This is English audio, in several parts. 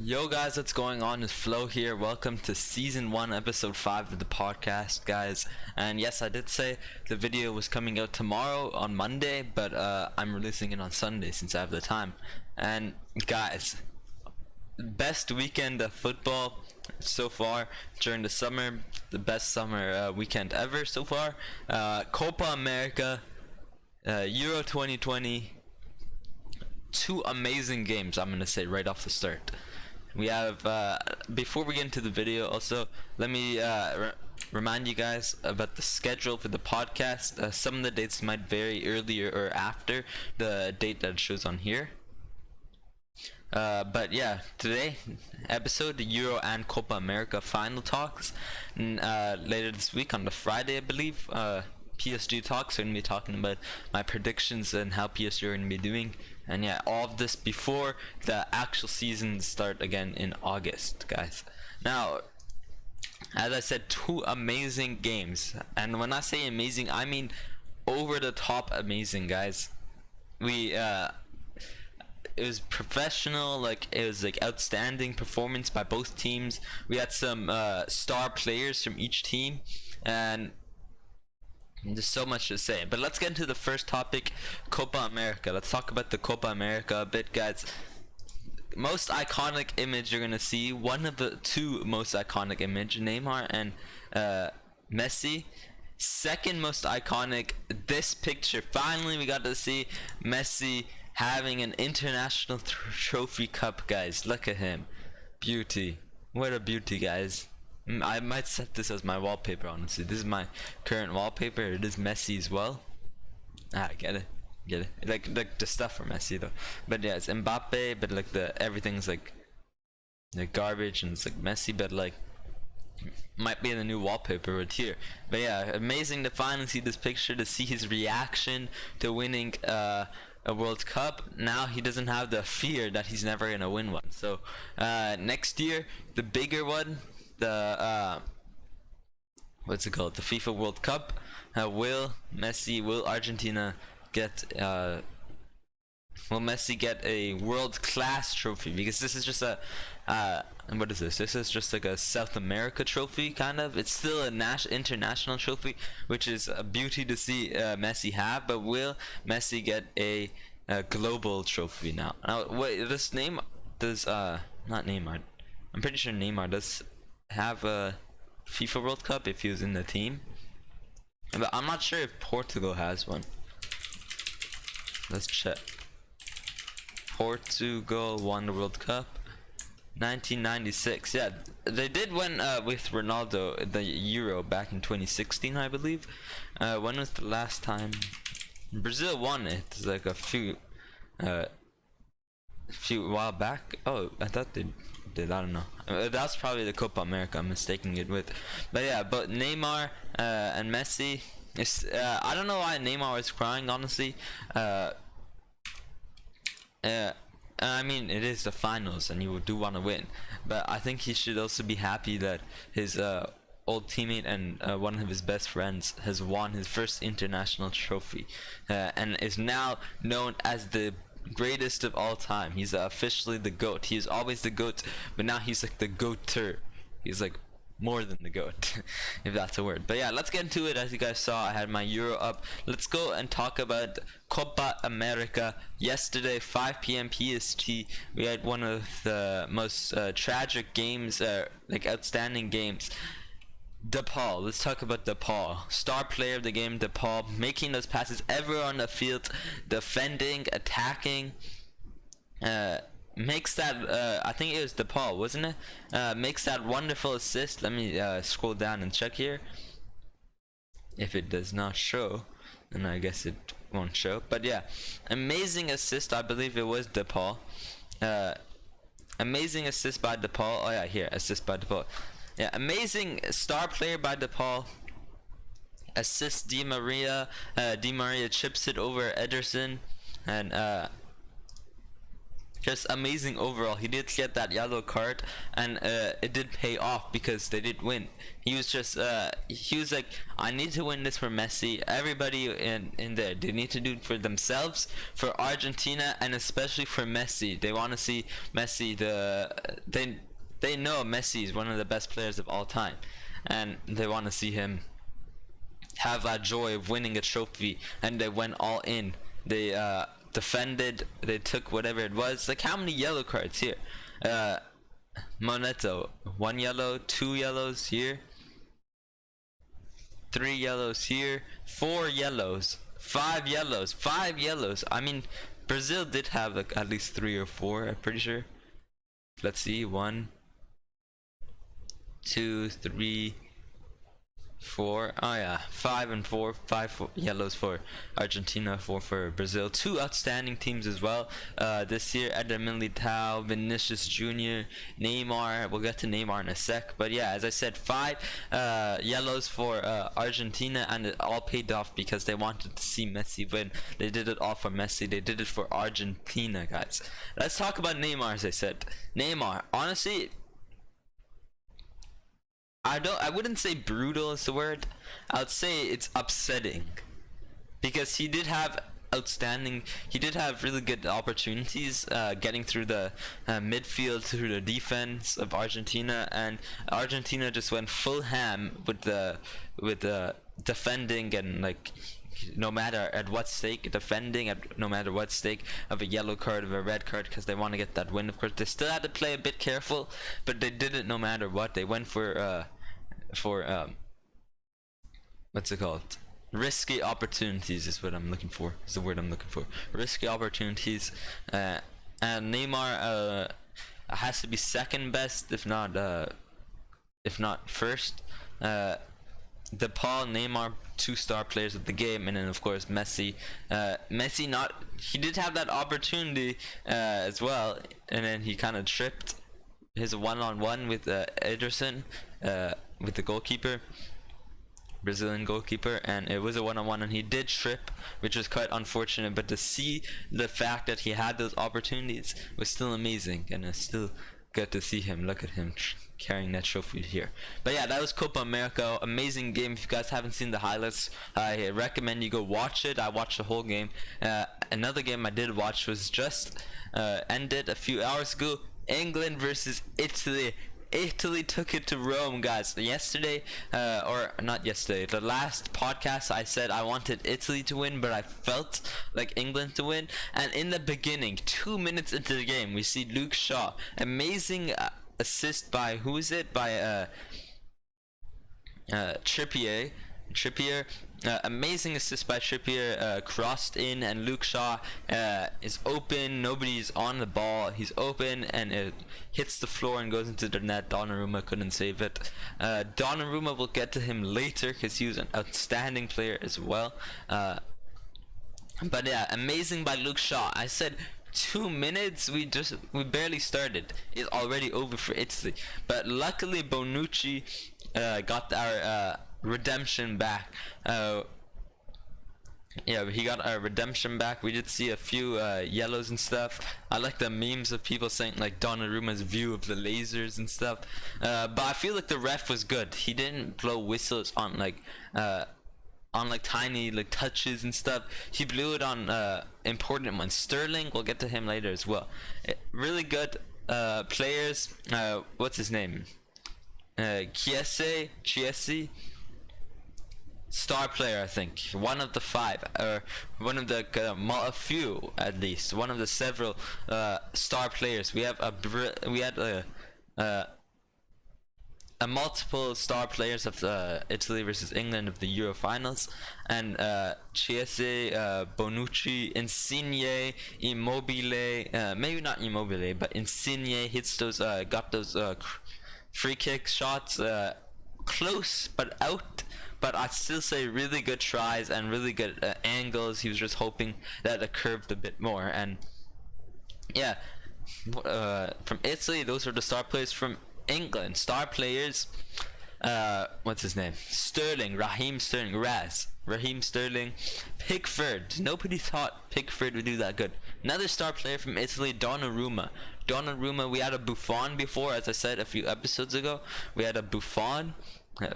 Yo guys, what's going on? It's Flo here. Welcome to season 1 episode 5 of the podcast, guys. And yes, I did say the video was coming out tomorrow on Monday, but I'm releasing it on Sunday since I have the time. And guys, best weekend of football so far during the summer, the best summer weekend ever so far. Copa America, Euro 2020, two amazing games, I'm gonna say right off the start. We have before we get into the video, also let me remind you guys about the schedule for the podcast. Some of the dates might vary earlier or after the date that shows on here, but yeah, today episode, the Euro and Copa America final talks, and later this week on the Friday, I believe, PSG talks. We're going to be talking about my predictions and how PSG are going to be doing. And yeah, all of this before the actual season start again in August, guys. Now, as I said, two amazing games. And when I say amazing, I mean over the top amazing, guys. It was professional, like it was like outstanding performance by both teams. We had some star players from each team, and there's so much to say, but let's get into the first topic, Copa America. Let's talk about the Copa America a bit, guys. Most iconic image you're gonna see, one of the two most iconic image, Neymar and Messi. Second most iconic, this picture. Finally, we got to see Messi having an international trophy cup, guys. Look at him, beauty. What a beauty, guys. I might set this as my wallpaper, honestly. This is my current wallpaper. It is Messi as well. Get it. Like the stuff for Messi though. But yeah, it's Mbappe, but like everything's like garbage and it's like Messi, but like might be in the new wallpaper right here. But yeah, amazing to finally see this picture, to see his reaction to winning a World Cup. Now he doesn't have the fear that he's never gonna win one. So next year, the bigger one, the what's it called, the FIFA World Cup, will Argentina get will Messi get a world class trophy? Because this is just a what is this is just like a South America trophy, kind of. It's still a international trophy, which is a beauty to see Messi have. But will Messi get a global trophy now? Wait, this name does not Neymar, I'm pretty sure Neymar does have a FIFA World Cup if he was in the team, but I'm not sure if Portugal has one. Let's check. Portugal won the World Cup 1996. Yeah, they did win with Ronaldo the Euro back in 2016, I believe. When was the last time Brazil won it? It's like a few while back. Oh, I thought they did. I don't know. That's probably the Copa America I'm mistaking it with. But yeah, but Neymar and Messi. I don't know why Neymar was crying, honestly. I mean, it is the finals, and you do want to win. But I think he should also be happy that his old teammate and one of his best friends has won his first international trophy, and is now known as the greatest of all time. He's officially the GOAT. He is always the GOAT, but now he's like the GOATer. He's like more than the GOAT, if that's a word. But yeah, let's get into it. As you guys saw, I had my Euro up. Let's go and talk about Copa America. Yesterday, 5 p.m. PST, we had one of the most tragic games, like outstanding games. DePaul, let's talk about DePaul. Star player of the game, DePaul, making those passes everywhere on the field, defending, attacking. Makes that I think it was DePaul, wasn't it? Makes that wonderful assist. Let me scroll down and check here. If it does not show, then I guess it won't show. But yeah, amazing assist. I believe it was DePaul. Amazing assist by DePaul. Oh yeah, here, assist by DePaul. Yeah, amazing star player by DePaul. Assist Di Maria. Di Maria chips it over Ederson, and just amazing overall. He did get that yellow card, and it did pay off because they did win. He was just he was like, I need to win this for Messi. Everybody in there, they need to do it for themselves, for Argentina, and especially for Messi. They want to see Messi. They know Messi is one of the best players of all time, and they want to see him have that joy of winning a trophy, and they went all in. They defended, they took whatever it was. Like, how many yellow cards here? Moneto, 1 yellow, 2 yellows here, 3 yellows here, 4 yellows, 5 yellows, 5 yellows. I mean, Brazil did have like at least 3 or 4, I'm pretty sure. Let's see, 1, 2, 3, 4. Oh yeah, 5 and 4. 5 yellows for Argentina, 4 for Brazil. 2 outstanding teams as well this year. Eder Militao, Vinicius Jr., Neymar. We'll get to Neymar in a sec, but yeah, as I said, 5 yellows for Argentina, and it all paid off because they wanted to see Messi win. They did it all for Messi. They did it for Argentina, guys. Let's talk about Neymar. As I said, Neymar, honestly, I wouldn't say brutal is the word. I would say it's upsetting, because he did have really good opportunities getting through the midfield, through the defense of Argentina, and Argentina just went full ham with the defending, and like, no matter at what stake, defending at no matter what stake of a yellow card, of a red card, because they want to get that win. Of course, they still had to play a bit careful, but they did it no matter what. They went for what's it called? Risky opportunities is what I'm looking for. Is the word I'm looking for. Risky opportunities, and Neymar has to be second best, if not first. DePaul, Neymar, 2 star players of the game, and then of course Messi. Messi, he did have that opportunity as well, and then he kind of tripped his one-on-one with Ederson, with the goalkeeper, Brazilian goalkeeper, and it was a one-on-one, and he did trip, which was quite unfortunate. But to see the fact that he had those opportunities was still amazing, and it's still good to see him. Look at him carrying that trophy here. But yeah, that was Copa America. Amazing game. If you guys haven't seen the highlights, I recommend you go watch it. I watched the whole game. Another game I did watch was just ended a few hours ago. England versus Italy. Italy took it to Rome, guys. Yesterday, or not yesterday, the last podcast, I said I wanted Italy to win, but I felt like England to win. And in the beginning, 2 minutes into the game, we see Luke Shaw. Amazing assist by, who is it? By Trippier. Amazing assist by Trippier, crossed in, and Luke Shaw is open. Nobody's on the ball. He's open, and it hits the floor and goes into the net. Donnarumma couldn't save it. Donnarumma, will get to him later because he was an outstanding player as well. But yeah, amazing by Luke Shaw. I said 2 minutes, we barely started. It's already over for Italy. But luckily Bonucci got our redemption back. Yeah, he got our redemption back. We did see a few yellows and stuff. I like the memes of people saying like Donnarumma's view of the lasers and stuff. But I feel like the ref was good. He didn't blow whistles on like tiny like touches and stuff. He blew it on important ones. Sterling, we'll get to him later as well. Really good players. What's his name? Chiesi, star player, I think. One of the 5, or one of the a few at least. One of the several star players. We have a multiple star players of Italy versus England of the Euro finals, and Chiesa, Bonucci, Insigne, Immobile, maybe not Immobile, but Insigne hits those, got those free kick shots, close but out. But I'd still say really good tries and really good angles. He was just hoping that it curved a bit more. And yeah, from Italy, those are the star players. From England, star players, what's his name? Raheem Sterling, Pickford. Nobody thought Pickford would do that good. Another star player from Italy, Donnarumma. We had a Buffon before, as I said a few episodes ago. We had a Buffon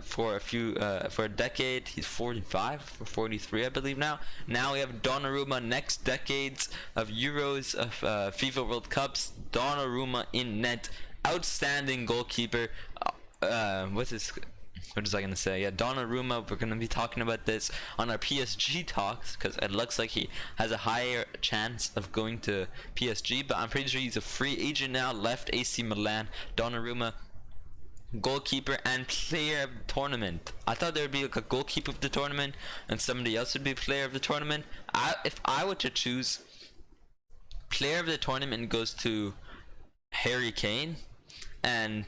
for a decade. He's 45 or 43, I believe now. Now we have Donnarumma. Next decades of Euros, of FIFA World Cups. Donnarumma in net. Outstanding goalkeeper. What was I gonna say? Yeah, Donnarumma. We're gonna be talking about this on our PSG talks because it looks like he has a higher chance of going to PSG. But I'm pretty sure he's a free agent now. Left AC Milan. Donnarumma, goalkeeper and player of the tournament. I thought there would be like a goalkeeper of the tournament and somebody else would be player of the tournament. If I were to choose, player of the tournament goes to Harry Kane, and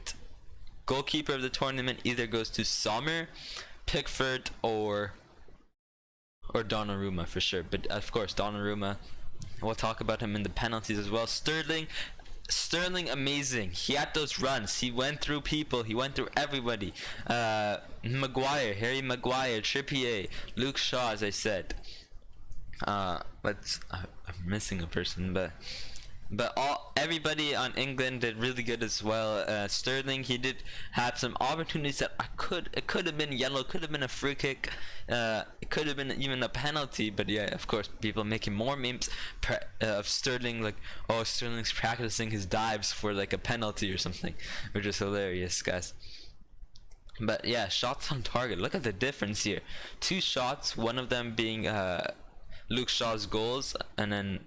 goalkeeper of the tournament either goes to Sommer, Pickford, or Donnarumma for sure. But of course Donnarumma, we'll talk about him in the penalties as well. Sterling, amazing. He had those runs. He went through people. He went through everybody. Harry Maguire, Trippier, Luke Shaw, as I said. I'm missing a person, but everybody on England did really good as well. Sterling, he did have some opportunities that it could have been yellow, could have been a free kick, it could have been even a penalty. But yeah, of course, people making more memes of Sterling, like, oh, Sterling's practicing his dives for like a penalty or something, which is hilarious, guys. But yeah, shots on target. Look at the difference here. 2 shots, one of them being Luke Shaw's goals, and then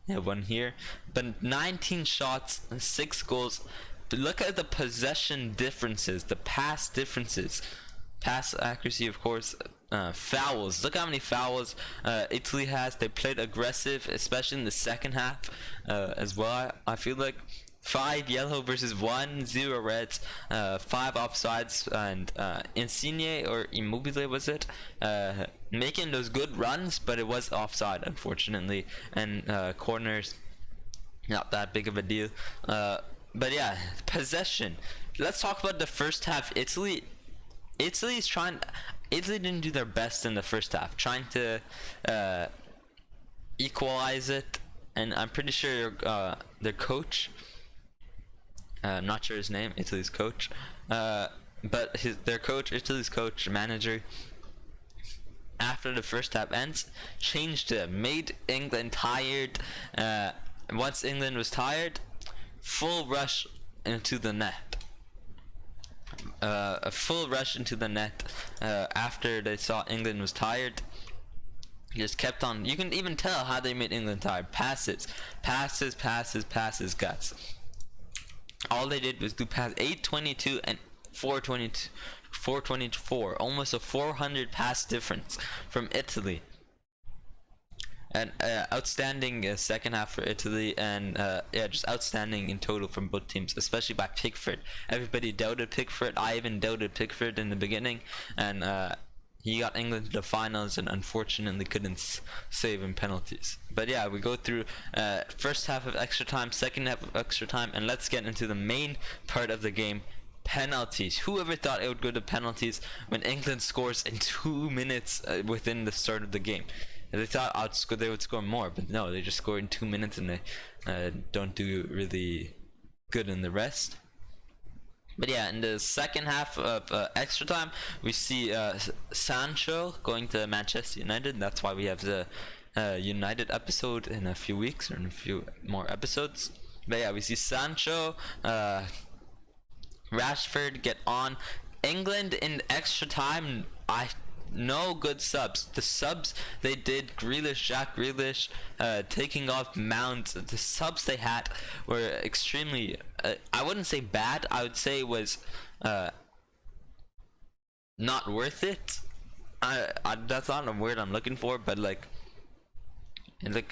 one here. But 19 shots and 6 goals. But look at the possession differences, the pass differences, pass accuracy, of course. Fouls. Look how many fouls Italy has. They played aggressive, especially in the second half as well. I feel like 5 yellow versus 1, 0 reds, 5 offsides, and Insigne or Immobile was it, making those good runs, but it was offside unfortunately, and corners, not that big of a deal. But yeah, possession. Let's talk about the first half. Italy didn't do their best in the first half, trying to equalize it, and I'm pretty sure their coach, not sure his name, Italy's coach, but Italy's coach, manager, after the first half ends, changed it, made England tired. Once England was tired, full rush into the net. A full rush into the net after they saw England was tired. Just kept on. You can even tell how they made England tired. Passes, guys. All they did was do pass 822 and 424, almost a 400 pass difference from Italy. And outstanding second half for Italy, and just outstanding in total from both teams, especially by Pickford. Everybody doubted Pickford. I even doubted Pickford in the beginning, and he got England to the finals and unfortunately couldn't save in penalties. But yeah, we go through first half of extra time, second half of extra time, and let's get into the main part of the game, penalties. Whoever thought it would go to penalties when England scores in 2 minutes within the start of the game? They thought they would score more, but no, they just scored in 2 minutes, and they don't do really good in the rest. But yeah, in the second half of extra time, we see Sancho going to Manchester United. That's why we have the United episode in a few weeks, or in a few more episodes. But yeah, we see Sancho, Rashford get on. England in extra time, no good subs. The subs they did, Jack Grealish, taking off Mount. The subs they had were extremely, I wouldn't say bad, I would say it was not worth it. That's not a word I'm looking for, but like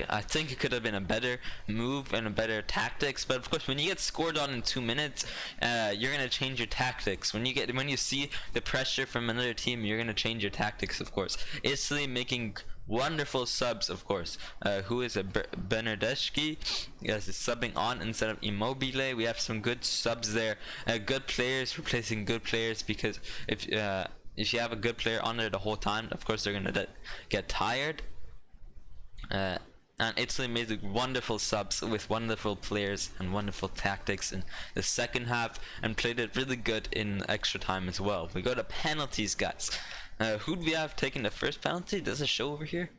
I think it could have been a better move and a better tactics. But of course, when you get scored on in 2 minutes, you're gonna change your tactics. When you see the pressure from another team, you're gonna change your tactics. Of course, Italy making wonderful subs, of course. Who is a Bernardeschi? Yes, is subbing on instead of Immobile. We have some good subs there. Good players replacing good players, because if you have a good player on there the whole time, of course they're gonna get tired. And Italy made wonderful subs with wonderful players and wonderful tactics in the second half, and played it really good in extra time as well. We go to penalties, guys. Who do we have taking the first penalty? Does it show over here?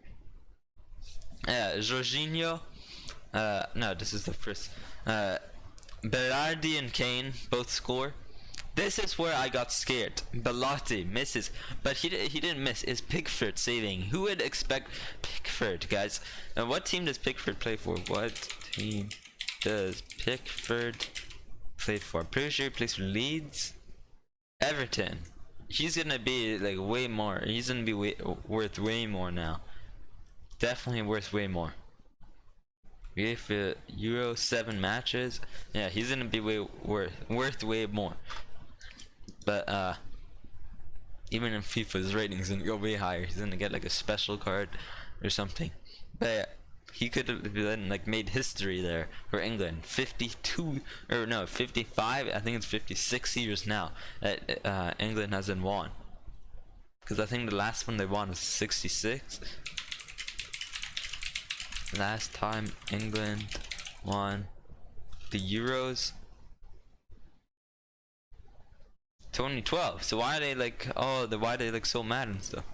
Jorginho. No, this is the first. Berardi and Kane both score. This is where I got scared. Belotti misses, but he didn't miss. It's Pickford saving. Who would expect Pickford, guys? And what team does Pickford play for? What team does Pickford play for? Pretty sure he plays for Leeds, Everton. He's gonna be like way more. He's gonna be worth way more now. Definitely worth way more. If Euro 7 matches, yeah, he's gonna be worth way more. But even in FIFA's ratings gonna go way higher. He's gonna get like a special card or something. But yeah, he could have then like made history there for England. 52 or no 55. I think it's 56 years now that England hasn't won. Because I think the last one they won was 66. Last time England won the Euros, 2012. So why are they like, why are they like so mad and stuff?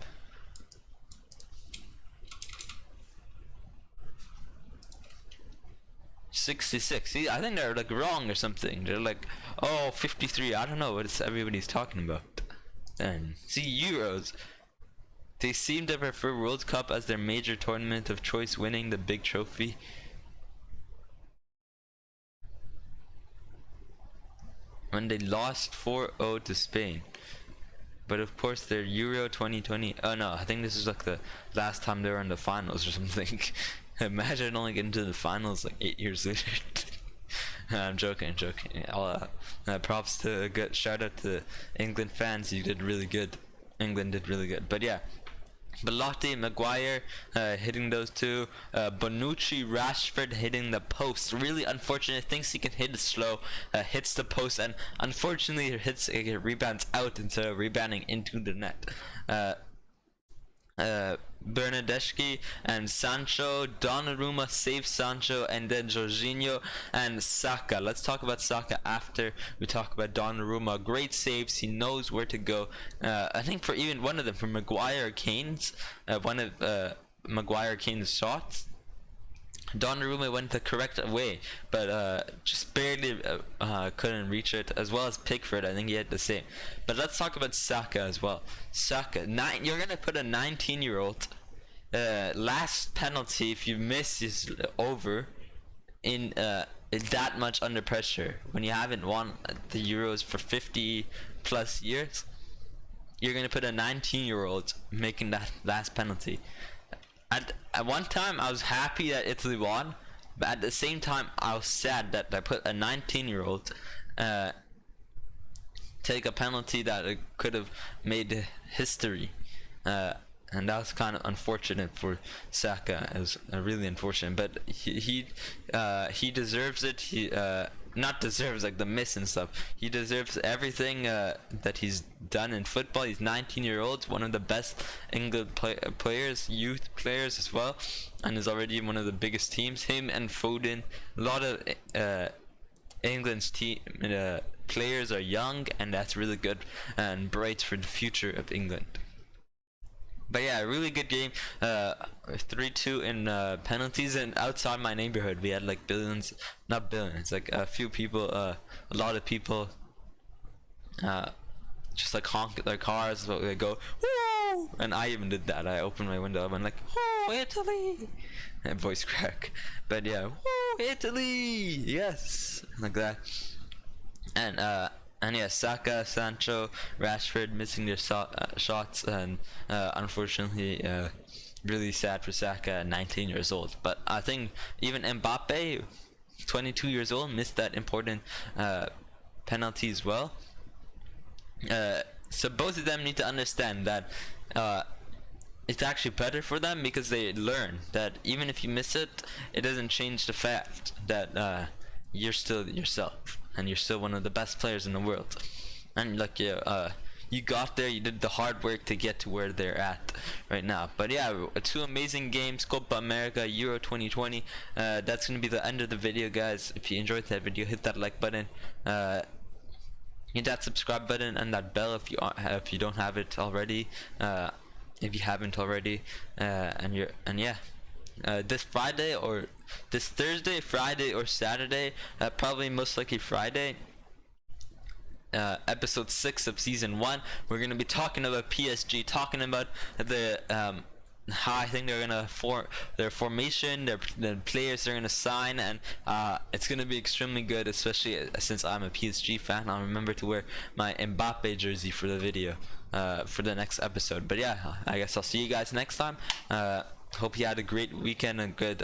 '66. See, I think they're like wrong or something. They're like, 53. I don't know what everybody's talking about. And see, Euros. They seem to prefer World Cup as their major tournament of choice, winning the big trophy. When they lost 4-0 to Spain. But of course their Euro 2020, oh no, I think this is like the last time they were in the finals or something. Imagine only getting to the finals like 8 years later. I'm joking. Props to good shout out to England fans, you did really good. England did really good. But yeah, Belotti, Maguire hitting those two. Bonucci, Rashford hitting the post. Really unfortunate. Thinks he can hit it slow. Hits the post, and unfortunately it rebounds out instead of rebounding into the net. Bernardeschi and Sancho. Donnarumma saves Sancho, and then Jorginho and Saka. Let's talk about Saka after we talk about Donnarumma. Great saves. He knows where to go. I think for even one of them, for Maguire Kane's, one of Maguire Kane's shots, Donnarumma went the correct way, but just barely couldn't reach it, as well as Pickford. I think he had the same. But let's talk about Saka as well. Saka, you're gonna put a 19-year-old last penalty if you miss is over in that much under pressure when you haven't won the Euros for 50 plus years. You're gonna put a 19-year-old making that last penalty. At one time I was happy that Italy won, but at the same time I was sad that I put a 19-year-old take a penalty that could have made history, and that was kind of unfortunate for Saka. It was really unfortunate, but he deserves it. He not deserves like the miss and stuff. He deserves everything that he's done in football. He's 19-year-old, one of the best England players, youth players as well, and is already one of the biggest teams. Him and Foden, a lot of England's team players are young, and that's really good and bright for the future of England. But yeah, really good game. 3-2 in penalties, and outside my neighborhood we had like not billions, like a few people, a lot of people just like honk their cars, but they go woo, and I even did that. I opened my window and like, woo, Italy, and voice crack. But yeah, woo, Italy, yes, like that. And yeah, Saka, Sancho, Rashford missing their shots, and unfortunately, really sad for Saka at 19 years old. But I think even Mbappe, 22 years old, missed that important penalty as well. So both of them need to understand that it's actually better for them because they learn that even if you miss it, it doesn't change the fact that you're still yourself and you're still one of the best players in the world. And like you got there, you did the hard work to get to where they're at right now. But yeah, two amazing games, Copa America, Euro 2020. That's gonna be the end of the video, guys. If you enjoyed that video, hit that like button. Hit that subscribe button and that bell if you don't have it already. If you haven't already, and yeah, this Friday or this Thursday, Friday or Saturday, probably most likely Friday. Episode 6 of season 1, we're gonna be talking about PSG, talking about the how I think they're gonna their formation, the players they're gonna sign, and it's gonna be extremely good, especially since I'm a PSG fan. I'll remember to wear my Mbappe jersey for the video, for the next episode. But yeah, I guess I'll see you guys next time. Hope you had a great weekend, a good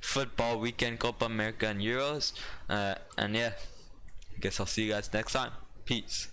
football weekend, Copa America and Euros, and yeah, I guess I'll see you guys next time. Peace.